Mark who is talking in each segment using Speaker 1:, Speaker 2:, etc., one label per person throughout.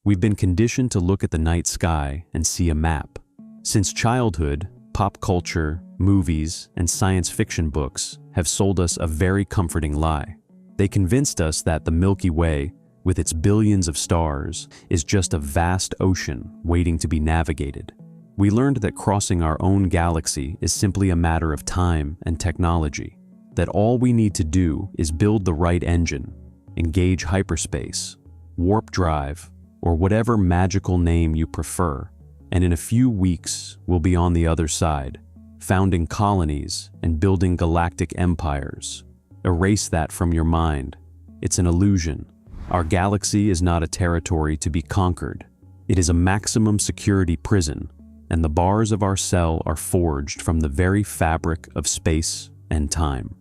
Speaker 1: We've been conditioned to look at the night sky and see a map. Since childhood, pop culture, movies, and science fiction books have sold us a very comforting lie. They convinced us that the Milky Way, with its billions of stars, is just a vast ocean waiting to be navigated. We learned that crossing our own galaxy is simply a matter of time and technology, that all we need to do is build the right engine, engage hyperspace, warp drive, or whatever magical name you prefer, and in a few weeks we'll be on the other side, founding colonies and building galactic empires. Erase that from your mind. It's an illusion. Our galaxy is not a territory to be conquered. It is a maximum security prison, and the bars of our cell are forged from the very fabric of space and time.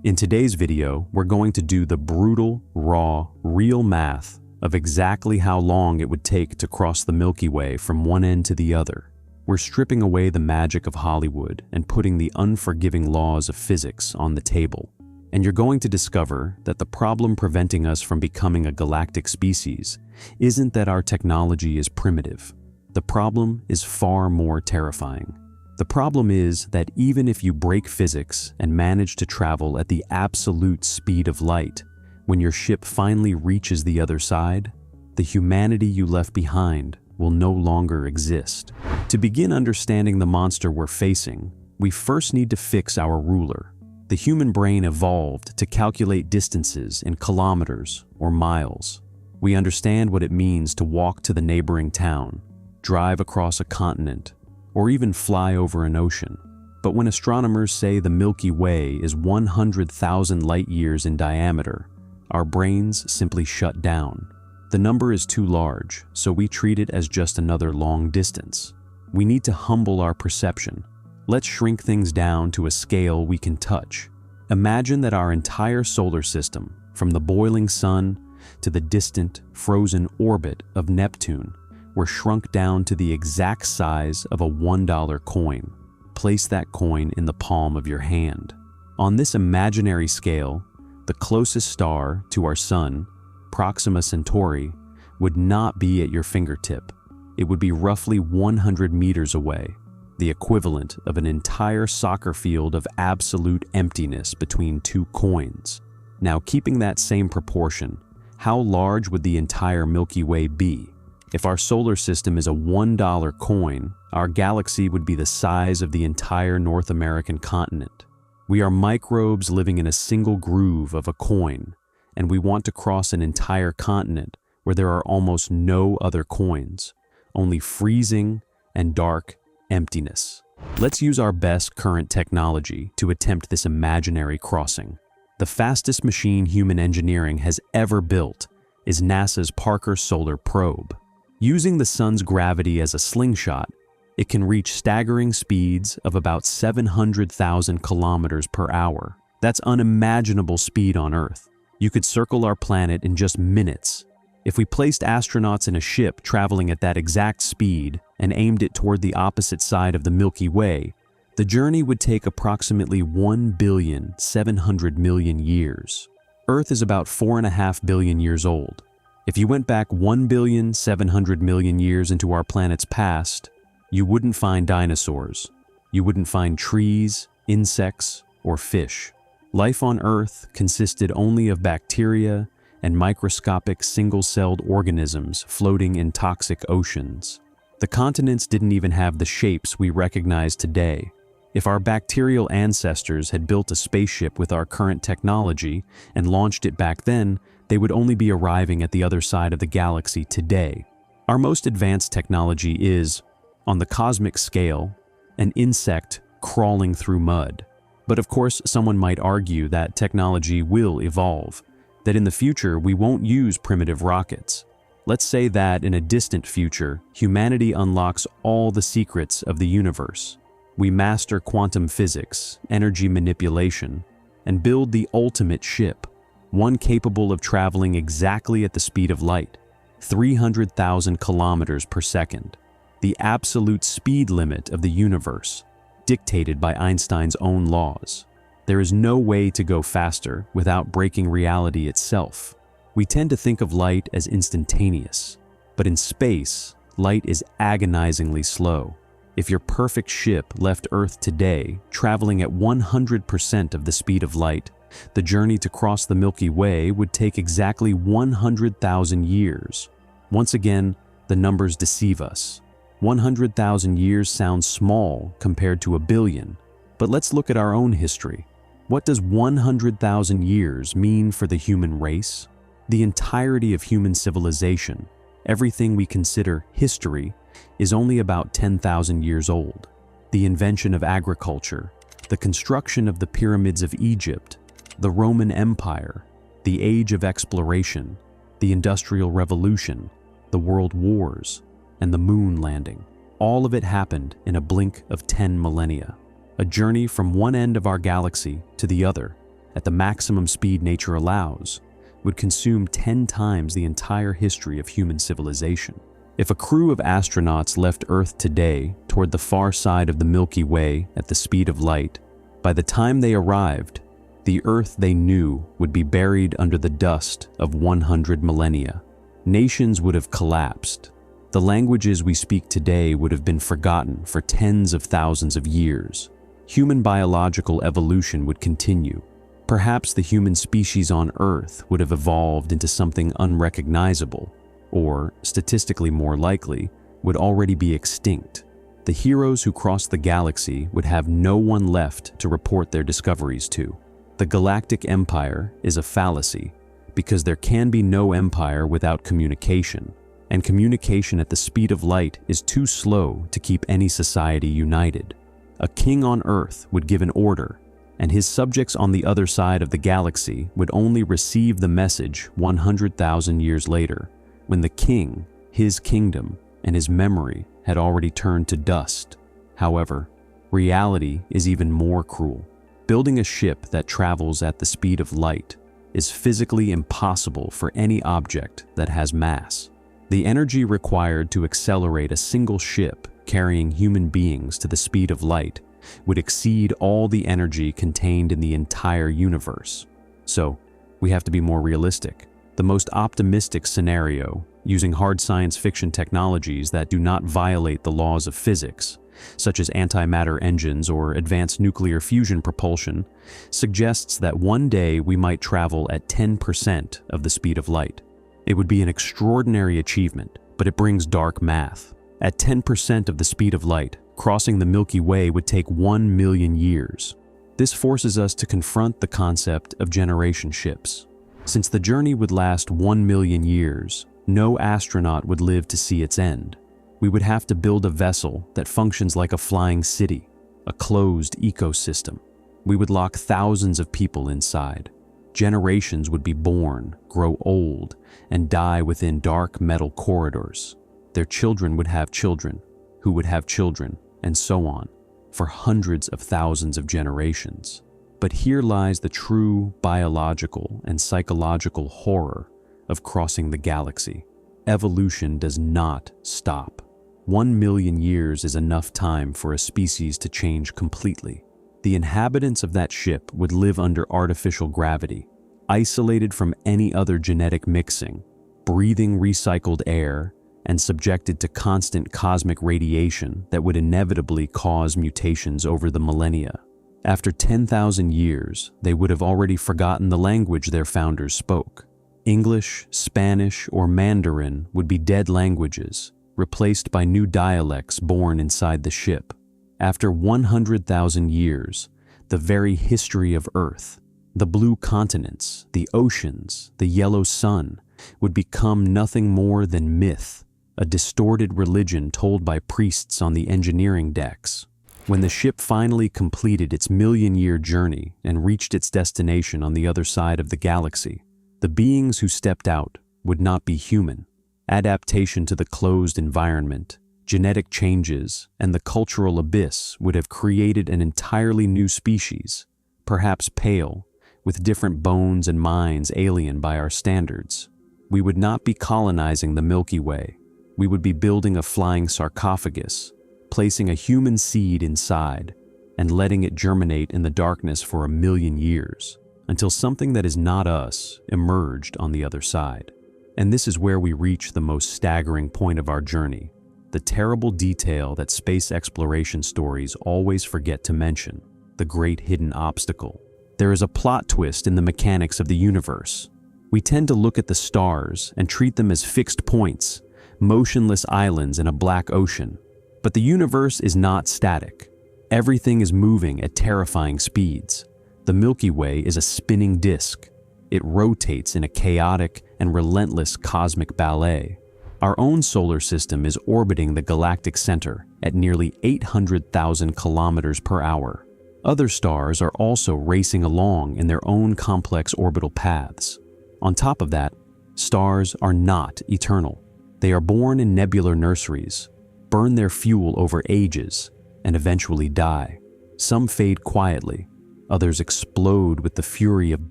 Speaker 1: In today's video, we're going to do the brutal, raw, real math of exactly how long it would take to cross the Milky Way from one end to the other. We're stripping away the magic of Hollywood and putting the unforgiving laws of physics on the table. And you're going to discover that the problem preventing us from becoming a galactic species isn't that our technology is primitive. The problem is far more terrifying. The problem is that even if you break physics and manage to travel at the absolute speed of light, when your ship finally reaches the other side, the humanity you left behind will no longer exist. To begin understanding the monster we're facing, we first need to fix our ruler. The human brain evolved to calculate distances in kilometers or miles. We understand what it means to walk to the neighboring town, drive across a continent, or even fly over an ocean. But when astronomers say the Milky Way is 100,000 light years in diameter, our brains simply shut down. The number is too large, so we treat it as just another long distance. We need to humble our perception. Let's shrink things down to a scale we can touch. Imagine that our entire solar system, from the boiling sun to the distant, frozen orbit of Neptune, were shrunk down to the exact size of a $1 coin. Place that coin in the palm of your hand. On this imaginary scale, the closest star to our sun, Proxima Centauri, would not be at your fingertip. It would be roughly 100 meters away, the equivalent of an entire soccer field of absolute emptiness between two coins. Now, keeping that same proportion, how large would the entire Milky Way be? If our solar system is a $1 coin, our galaxy would be the size of the entire North American continent. We are microbes living in a single groove of a coin, and we want to cross an entire continent where there are almost no other coins, only freezing and dark emptiness. Let's use our best current technology to attempt this imaginary crossing. The fastest machine human engineering has ever built is NASA's Parker Solar Probe. Using the sun's gravity as a slingshot, it can reach staggering speeds of about 700,000 kilometers per hour. That's unimaginable speed on Earth. You could circle our planet in just minutes. If we placed astronauts in a ship traveling at that exact speed and aimed it toward the opposite side of the Milky Way, the journey would take approximately 1,700,000,000 years. Earth is about 4.5 billion years old. If you went back 1,700,000,000 years into our planet's past, you wouldn't find dinosaurs. You wouldn't find trees, insects, or fish. Life on Earth consisted only of bacteria and microscopic single-celled organisms floating in toxic oceans. The continents didn't even have the shapes we recognize today. If our bacterial ancestors had built a spaceship with our current technology and launched it back then, they would only be arriving at the other side of the galaxy today. Our most advanced technology is, on the cosmic scale, an insect crawling through mud. But of course, someone might argue that technology will evolve, that in the future we won't use primitive rockets. Let's say that in a distant future, humanity unlocks all the secrets of the universe. We master quantum physics, energy manipulation, and build the ultimate ship, one capable of traveling exactly at the speed of light, 300,000 kilometers per second, the absolute speed limit of the universe, dictated by Einstein's own laws. There is no way to go faster without breaking reality itself. We tend to think of light as instantaneous, But in space, light is agonizingly slow. If your perfect ship left Earth today, traveling at 100% of the speed of light, the journey to cross the Milky Way would take exactly 100,000 years. Once again, the numbers deceive us. 100,000 years sounds small compared to a billion, but let's look at our own history. What does 100,000 years mean for the human race? The entirety of human civilization, everything we consider history, is only about 10,000 years old. The invention of agriculture, the construction of the pyramids of Egypt, the Roman Empire, the age of exploration, the Industrial Revolution, the World Wars, and the moon landing. All of it happened in a blink of 10 millennia. A journey from one end of our galaxy to the other, at the maximum speed nature allows, would consume 10 times the entire history of human civilization. If a crew of astronauts left Earth today toward the far side of the Milky Way at the speed of light, by the time they arrived, the Earth they knew would be buried under the dust of 100 millennia. Nations would have collapsed. The languages we speak today would have been forgotten for tens of thousands of years. Human biological evolution would continue. Perhaps the human species on Earth would have evolved into something unrecognizable, or, statistically more likely, would already be extinct. The heroes who crossed the galaxy would have no one left to report their discoveries to. The galactic empire is a fallacy, because there can be no empire without communication, and communication at the speed of light is too slow to keep any society united. A king on Earth would give an order, and his subjects on the other side of the galaxy would only receive the message 100,000 years later, when the king, his kingdom, and his memory had already turned to dust. However, reality is even more cruel. Building a ship that travels at the speed of light is physically impossible for any object that has mass. The energy required to accelerate a single ship carrying human beings to the speed of light would exceed all the energy contained in the entire universe. So, we have to be more realistic. The most optimistic scenario, using hard science fiction technologies that do not violate the laws of physics, such as antimatter engines or advanced nuclear fusion propulsion, suggests that one day we might travel at 10% of the speed of light. It would be an extraordinary achievement, but it brings dark math. At 10% of the speed of light, crossing the Milky Way would take 1 million years. This forces us to confront the concept of generation ships. Since the journey would last 1 million years, no astronaut would live to see its end. We would have to build a vessel that functions like a flying city, a closed ecosystem. We would lock thousands of people inside. Generations would be born, grow old, and die within dark metal corridors. Their children would have children, who would have children, and so on, for hundreds of thousands of generations. But here lies the true biological and psychological horror of crossing the galaxy. Evolution does not stop. 1 million years is enough time for a species to change completely. The inhabitants of that ship would live under artificial gravity, isolated from any other genetic mixing, breathing recycled air, and subjected to constant cosmic radiation that would inevitably cause mutations over the millennia. After 10,000 years, they would have already forgotten the language their founders spoke. English, Spanish, or Mandarin would be dead languages, replaced by new dialects born inside the ship. After 100,000 years, the very history of Earth, the blue continents, the oceans, the yellow sun, would become nothing more than myth, a distorted religion told by priests on the engineering decks. When the ship finally completed its million-year journey and reached its destination on the other side of the galaxy, the beings who stepped out would not be human. Adaptation to the closed environment, genetic changes, and the cultural abyss would have created an entirely new species, perhaps pale, with different bones and minds alien by our standards. We would not be colonizing the Milky Way. We would be building a flying sarcophagus, placing a human seed inside, and letting it germinate in the darkness for 1 million years, until something that is not us emerged on the other side. And this is where we reach the most staggering point of our journey, the terrible detail that space exploration stories always forget to mention, the great hidden obstacle. There is a plot twist in the mechanics of the universe. We tend to look at the stars and treat them as fixed points, motionless islands in a black ocean. But the universe is not static. Everything is moving at terrifying speeds. The Milky Way is a spinning disk. It rotates in a chaotic and relentless cosmic ballet. Our own solar system is orbiting the galactic center at nearly 800,000 kilometers per hour. Other stars are also racing along in their own complex orbital paths. On top of that, stars are not eternal. They are born in nebular nurseries, burn their fuel over ages, and eventually die. Some fade quietly. Others explode with the fury of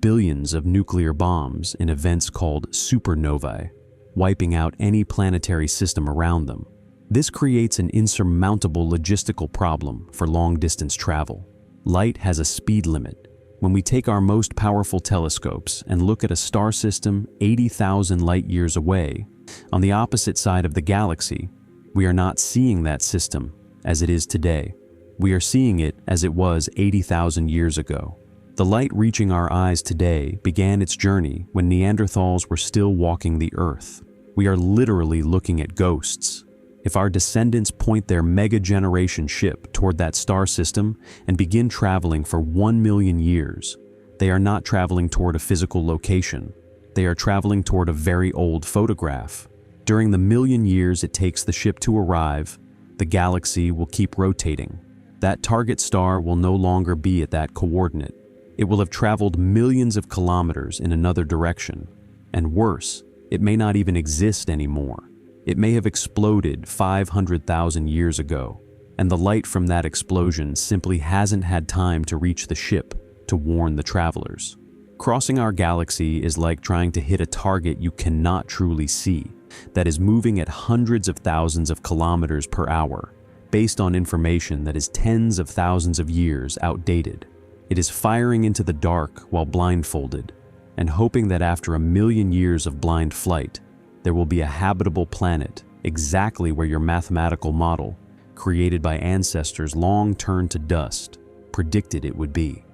Speaker 1: billions of nuclear bombs in events called supernovae, wiping out any planetary system around them. This creates an insurmountable logistical problem for long-distance travel. Light has a speed limit. When we take our most powerful telescopes and look at a star system 80,000 light-years away, on the opposite side of the galaxy, we are not seeing that system as it is today. We are seeing it as it was 80,000 years ago. The light reaching our eyes today began its journey when Neanderthals were still walking the Earth. We are literally looking at ghosts. If our descendants point their mega-generation ship toward that star system and begin traveling for 1 million years, they are not traveling toward a physical location. They are traveling toward a very old photograph. During the million years it takes the ship to arrive, the galaxy will keep rotating. That target star will no longer be at that coordinate. It will have traveled millions of kilometers in another direction. And worse, it may not even exist anymore. It may have exploded 500,000 years ago, and the light from that explosion simply hasn't had time to reach the ship to warn the travelers. Crossing our galaxy is like trying to hit a target you cannot truly see, that is moving at hundreds of thousands of kilometers per hour, based on information that is tens of thousands of years outdated. It is firing into the dark while blindfolded, and hoping that after 1 million years of blind flight, there will be a habitable planet exactly where your mathematical model, created by ancestors long turned to dust, predicted it would be.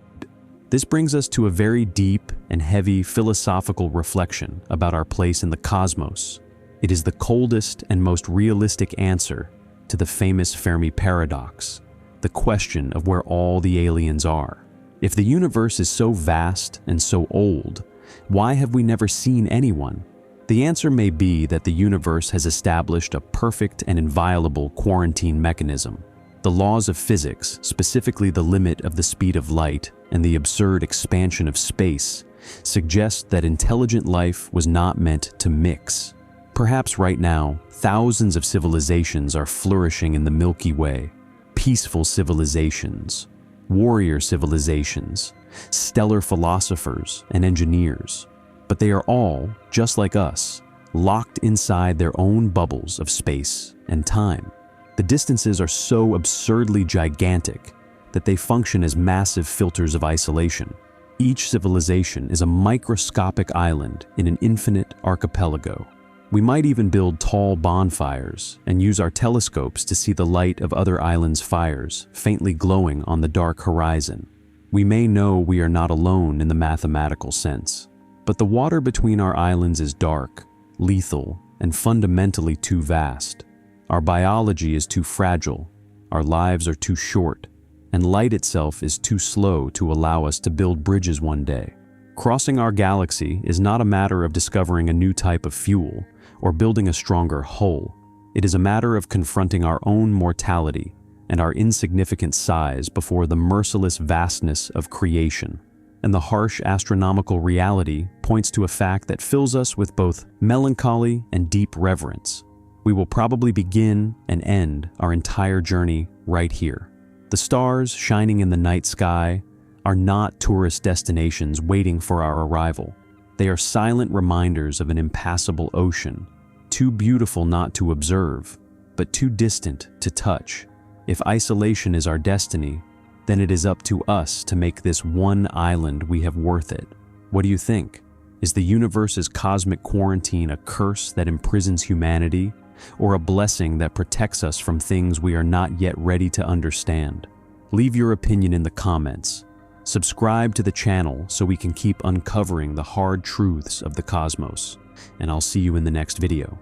Speaker 1: This brings us to a very deep and heavy philosophical reflection about our place in the cosmos. It is the coldest and most realistic answer to the famous Fermi paradox, the question of where all the aliens are. If the universe is so vast and so old, why have we never seen anyone? The answer may be that the universe has established a perfect and inviolable quarantine mechanism. The laws of physics, specifically the limit of the speed of light and the absurd expansion of space, suggest that intelligent life was not meant to mix. Perhaps right now, thousands of civilizations are flourishing in the Milky Way. Peaceful civilizations, warrior civilizations, stellar philosophers and engineers. But they are all, just like us, locked inside their own bubbles of space and time. The distances are so absurdly gigantic that they function as massive filters of isolation. Each civilization is a microscopic island in an infinite archipelago. We might even build tall bonfires and use our telescopes to see the light of other islands' fires faintly glowing on the dark horizon. We may know we are not alone in the mathematical sense, but the water between our islands is dark, lethal, and fundamentally too vast. Our biology is too fragile, our lives are too short, and light itself is too slow to allow us to build bridges one day. Crossing our galaxy is not a matter of discovering a new type of fuel or building a stronger hull. It is a matter of confronting our own mortality and our insignificant size before the merciless vastness of creation. And the harsh astronomical reality points to a fact that fills us with both melancholy and deep reverence. We will probably begin and end our entire journey right here. The stars shining in the night sky are not tourist destinations waiting for our arrival. They are silent reminders of an impassable ocean, too beautiful not to observe, but too distant to touch. If isolation is our destiny, then it is up to us to make this one island we have worth it. What do you think? Is the universe's cosmic quarantine a curse that imprisons humanity, or a blessing that protects us from things we are not yet ready to understand? Leave your opinion in the comments. Subscribe to the channel so we can keep uncovering the hard truths of the cosmos, and I'll see you in the next video.